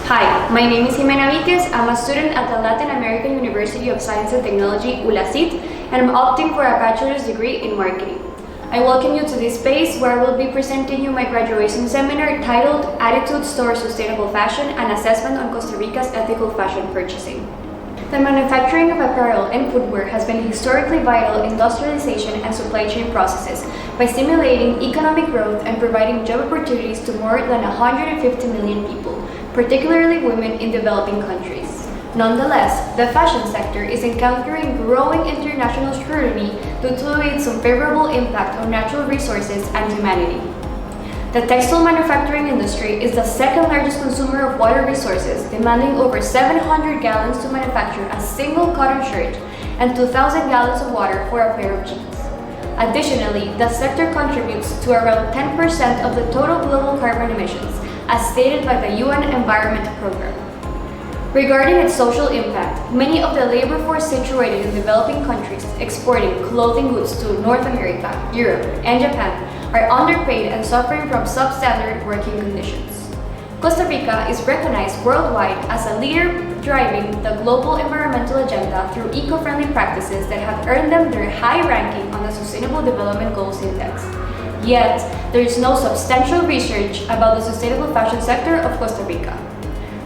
Hi, my name is Jimena Viquez. I'm a student at the Latin American University of Science and Technology, ULACIT, and I'm opting for a bachelor's degree in marketing. I welcome you to this space where I will be presenting you my graduation seminar titled Attitudes Towards Sustainable Fashion, an Assessment on Costa Rica's Ethical Fashion Purchasing. The manufacturing of apparel and footwear has been historically vital industrialization and supply chain processes by stimulating economic growth and providing job opportunities to more than 150 million people, particularly women in developing countries. Nonetheless, the fashion sector is encountering growing international scrutiny due to its unfavorable impact on natural resources and humanity. The textile manufacturing industry is the second largest consumer of water resources, demanding over 700 gallons to manufacture a single cotton shirt and 2,000 gallons of water for a pair of jeans. Additionally, the sector contributes to around 10% of the total global carbon emissions, as stated by the UN Environment Programme. Regarding its social impact, many of the labor force situated in developing countries exporting clothing goods to North America, Europe, and Japan are underpaid and suffering from substandard working conditions. Costa Rica is recognized worldwide as a leader driving the global environmental agenda through eco-friendly practices that have earned them their high ranking on the Sustainable Development Goals Index. Yet, there is no substantial research about the sustainable fashion sector of Costa Rica.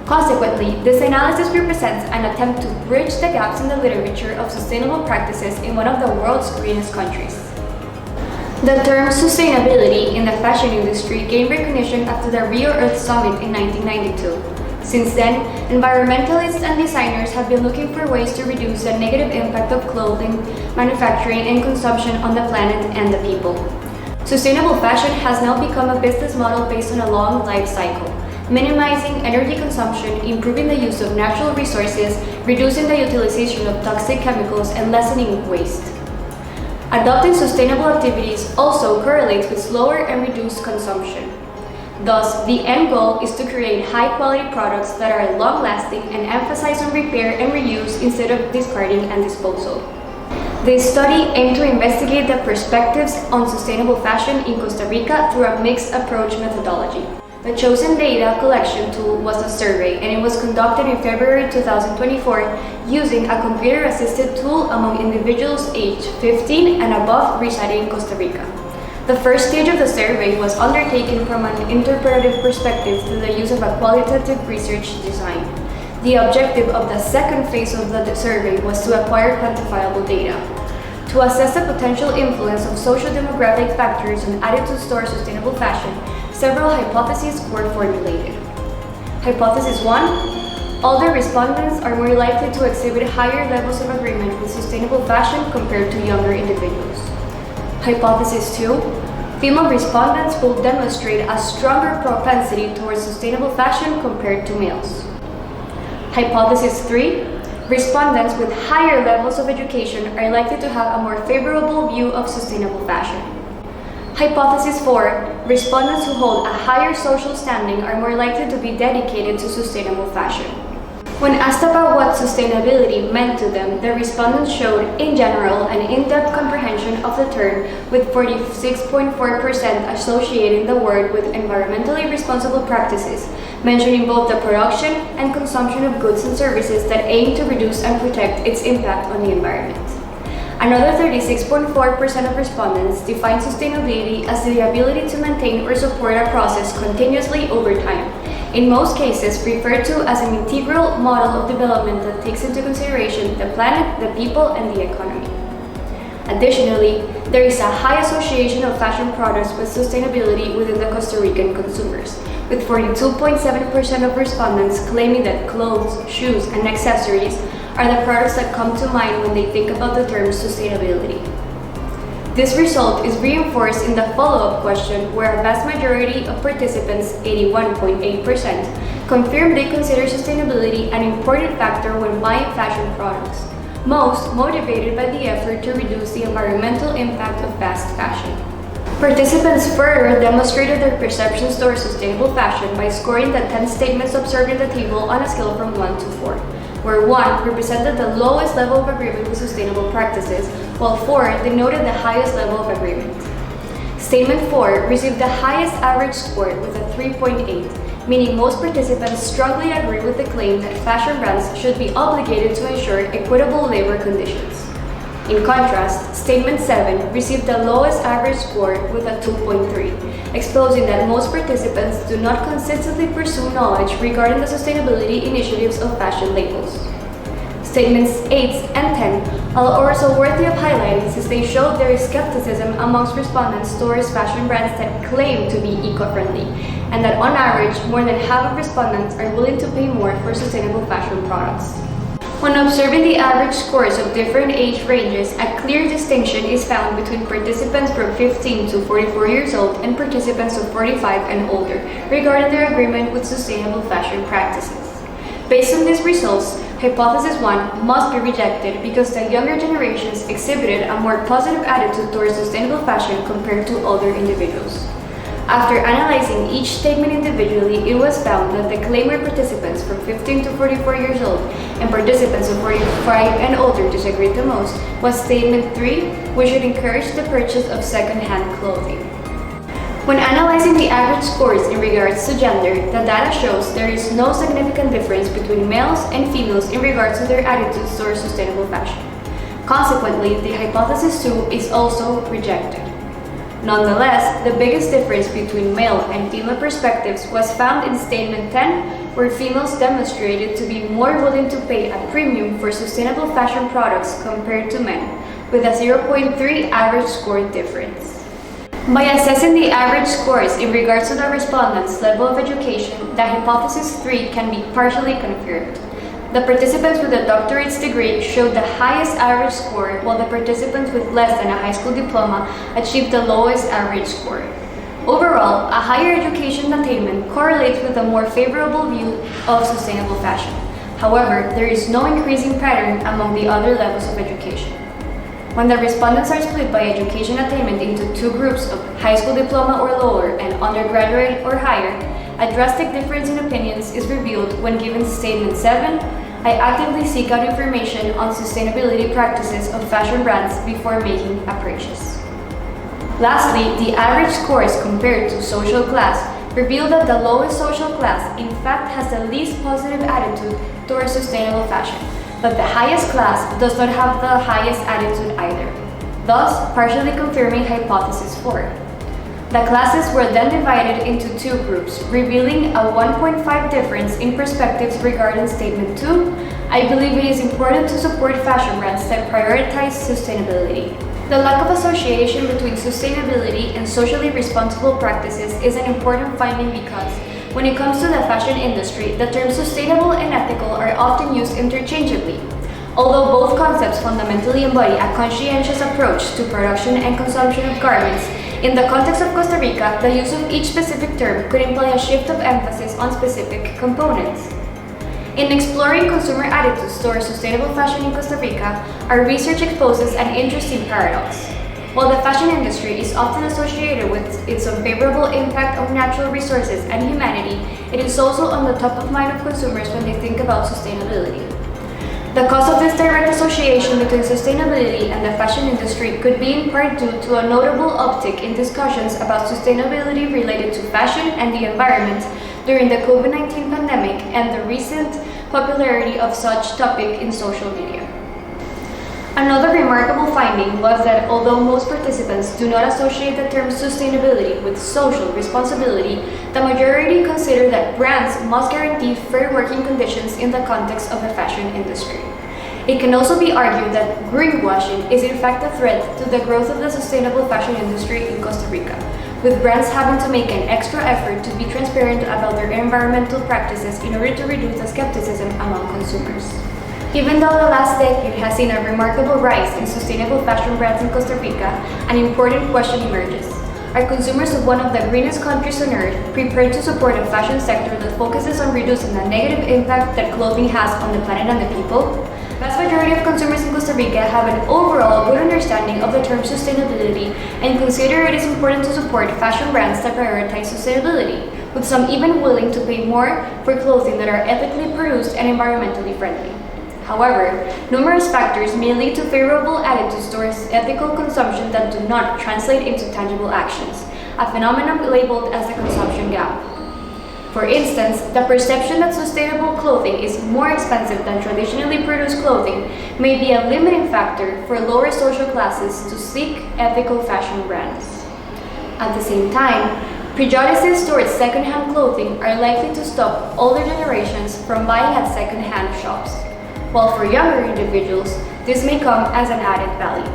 Consequently, this analysis represents an attempt to bridge the gaps in the literature of sustainable practices in one of the world's greenest countries. The term sustainability in the fashion industry gained recognition after the Rio Earth Summit in 1992. Since then, environmentalists and designers have been looking for ways to reduce the negative impact of clothing, manufacturing, and consumption on the planet and the people. Sustainable fashion has now become a business model based on a long life cycle, minimizing energy consumption, improving the use of natural resources, reducing the utilization of toxic chemicals, and lessening waste. Adopting sustainable activities also correlates with slower and reduced consumption. Thus, the end goal is to create high-quality products that are long-lasting and emphasize on repair and reuse instead of discarding and disposal. This study aimed to investigate the perspectives on sustainable fashion in Costa Rica through a mixed approach methodology. The chosen data collection tool was a survey, and it was conducted in February 2024 using a computer-assisted tool among individuals aged 15 and above residing in Costa Rica. The first stage of the survey was undertaken from an interpretive perspective through the use of a qualitative research design. The objective of the second phase of the survey was to acquire quantifiable data. To assess the potential influence of socio-demographic factors on attitudes towards sustainable fashion, several hypotheses were formulated. Hypothesis 1. Older respondents are more likely to exhibit higher levels of agreement with sustainable fashion compared to younger individuals. Hypothesis 2. Female respondents will demonstrate a stronger propensity towards sustainable fashion compared to males. Hypothesis 3. Respondents with higher levels of education are likely to have a more favorable view of sustainable fashion. Hypothesis 4. Respondents who hold a higher social standing are more likely to be dedicated to sustainable fashion. When asked about what sustainability meant to them, the respondents showed, in general, an in-depth comprehension of the term, with 46.4% associating the word with environmentally responsible practices, mentioning both the production and consumption of goods and services that aim to reduce and protect its impact on the environment. Another 36.4% of respondents define sustainability as the ability to maintain or support a process continuously over time, in most cases referred to as an integral model of development that takes into consideration the planet, the people, and the economy. Additionally, there is a high association of fashion products with sustainability within the Costa Rican consumers, with 42.7% of respondents claiming that clothes, shoes, and accessories are the products that come to mind when they think about the term sustainability. This result is reinforced in the follow-up question, where a vast majority of participants, 81.8%, confirmed they consider sustainability an important factor when buying fashion products, most motivated by the effort to reduce the environmental impact of fast fashion. Participants further demonstrated their perceptions towards sustainable fashion by scoring the 10 statements observed in the table on a scale from 1 to 4, where 1 represented the lowest level of agreement with sustainable practices, while 4 denoted the highest level of agreement. Statement 4 received the highest average score with a 3.8, meaning most participants strongly agree with the claim that fashion brands should be obligated to ensure equitable labor conditions. In contrast, Statement 7 received the lowest average score with a 2.3, exposing that most participants do not consistently pursue knowledge regarding the sustainability initiatives of fashion labels. Statements 8 and 10 are also worthy of highlighting since they showed there is skepticism amongst respondents towards fashion brands that claim to be eco-friendly, and that on average, more than half of respondents are willing to pay more for sustainable fashion products. When observing the average scores of different age ranges, a clear distinction is found between participants from 15 to 44 years old and participants of 45 and older regarding their agreement with sustainable fashion practices. Based on these results, Hypothesis 1 must be rejected because the younger generations exhibited a more positive attitude towards sustainable fashion compared to older individuals. After analyzing each statement individually, it was found that the claimer participants from 15 to 44 years old and participants of 45 and older disagreed the most was Statement 3, which should encourage the purchase of second-hand clothing. When analyzing the average scores in regards to gender, the data shows there is no significant difference between males and females in regards to their attitudes towards sustainable fashion. Consequently, the Hypothesis 2 is also rejected. Nonetheless, the biggest difference between male and female perspectives was found in Statement 10, where females demonstrated to be more willing to pay a premium for sustainable fashion products compared to men, with a 0.3 average score difference. By assessing the average scores in regards to the respondents' level of education, the Hypothesis 3 can be partially confirmed. The participants with a doctorate's degree showed the highest average score, while the participants with less than a high school diploma achieved the lowest average score. Overall, a higher education attainment correlates with a more favorable view of sustainable fashion. However, there is no increasing pattern among the other levels of education. When the respondents are split by education attainment into two groups of high school diploma or lower and undergraduate or higher, a drastic difference in opinions is revealed when given Statement 7, I actively seek out information on sustainability practices of fashion brands before making a purchase. Lastly, the average scores compared to social class reveal that the lowest social class in fact has the least positive attitude towards sustainable fashion, but the highest class does not have the highest attitude either, thus partially confirming Hypothesis 4. The classes were then divided into two groups, revealing a 1.5 difference in perspectives regarding Statement 2. I believe it is important to support fashion brands that prioritize sustainability. The lack of association between sustainability and socially responsible practices is an important finding because, when it comes to the fashion industry, the terms sustainable and ethical are often used interchangeably. Although both concepts fundamentally embody a conscientious approach to production and consumption of garments, in the context of Costa Rica, the use of each specific term could imply a shift of emphasis on specific components. In exploring consumer attitudes towards sustainable fashion in Costa Rica, our research exposes an interesting paradox. While the fashion industry is often associated with its unfavorable impact on natural resources and humanity, it is also on the top of mind of consumers when they think about sustainability. The cause of this direct association between sustainability and the fashion industry could be in part due to a notable uptick in discussions about sustainability related to fashion and the environment during the COVID-19 pandemic and the recent popularity of such topic in social media. Another remarkable finding was that although most participants do not associate the term sustainability with social responsibility, the majority consider that brands must guarantee fair working conditions in the context of the fashion industry. It can also be argued that greenwashing is in fact a threat to the growth of the sustainable fashion industry in Costa Rica, with brands having to make an extra effort to be transparent about their environmental practices in order to reduce the skepticism among consumers. Even though the last decade has seen a remarkable rise in sustainable fashion brands in Costa Rica, an important question emerges. Are consumers of one of the greenest countries on earth prepared to support a fashion sector that focuses on reducing the negative impact that clothing has on the planet and the people? The vast majority of consumers in Costa Rica have an overall good understanding of the term sustainability and consider it is important to support fashion brands that prioritize sustainability, with some even willing to pay more for clothing that are ethically produced and environmentally friendly. However, numerous factors may lead to favorable attitudes towards ethical consumption that do not translate into tangible actions, a phenomenon labeled as the consumption gap. For instance, the perception that sustainable clothing is more expensive than traditionally produced clothing may be a limiting factor for lower social classes to seek ethical fashion brands. At the same time, prejudices towards second-hand clothing are likely to stop older generations from buying at second-hand shops, while for younger individuals, this may come as an added value.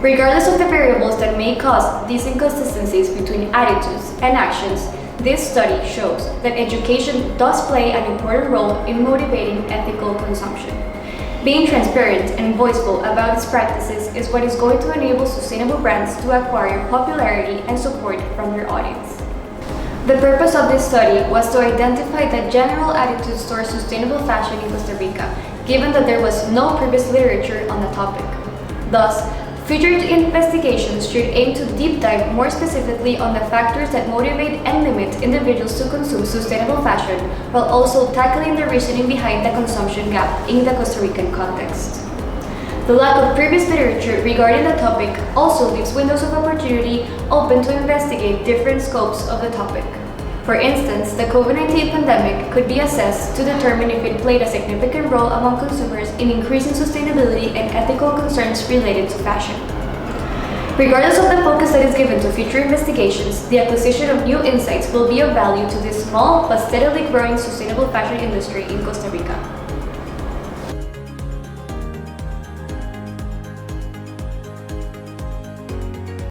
Regardless of the variables that may cause these inconsistencies between attitudes and actions, this study shows that education does play an important role in motivating ethical consumption. Being transparent and voiceful about its practices is what is going to enable sustainable brands to acquire popularity and support from their audience. The purpose of this study was to identify the general attitudes towards sustainable fashion in Costa Rica, given that there was no previous literature on the topic. Thus, future investigations should aim to deep dive more specifically on the factors that motivate and limit individuals to consume sustainable fashion, while also tackling the reasoning behind the consumption gap in the Costa Rican context. The lack of previous literature regarding the topic also leaves windows of opportunity open to investigate different scopes of the topic. For instance, the COVID-19 pandemic could be assessed to determine if it played a significant role among consumers in increasing sustainability and ethical concerns related to fashion. Regardless of the focus that is given to future investigations, the acquisition of new insights will be of value to this small but steadily growing sustainable fashion industry in Costa Rica.